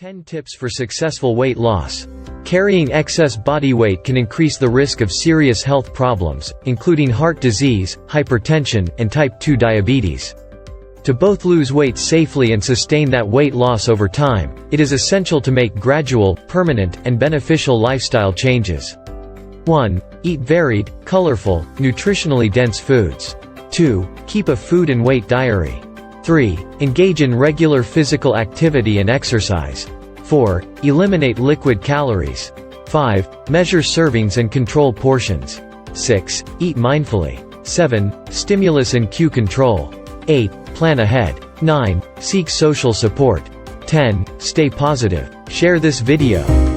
10 tips for successful weight loss. Carrying excess body weight can increase the risk of serious health problems, including heart disease, hypertension, and type 2 diabetes. To both lose weight safely and sustain that weight loss over time, it is essential to make gradual, permanent, and beneficial lifestyle changes. 1. Eat varied, colorful, nutritionally dense foods. 2. Keep a food and weight diary. 3. Engage in regular physical activity and exercise. 4. Eliminate liquid calories. 5. Measure servings and control portions. 6. Eat mindfully. 7. Stimulus and cue control. 8. Plan ahead. 9. Seek social support. 10. Stay positive. Share this video.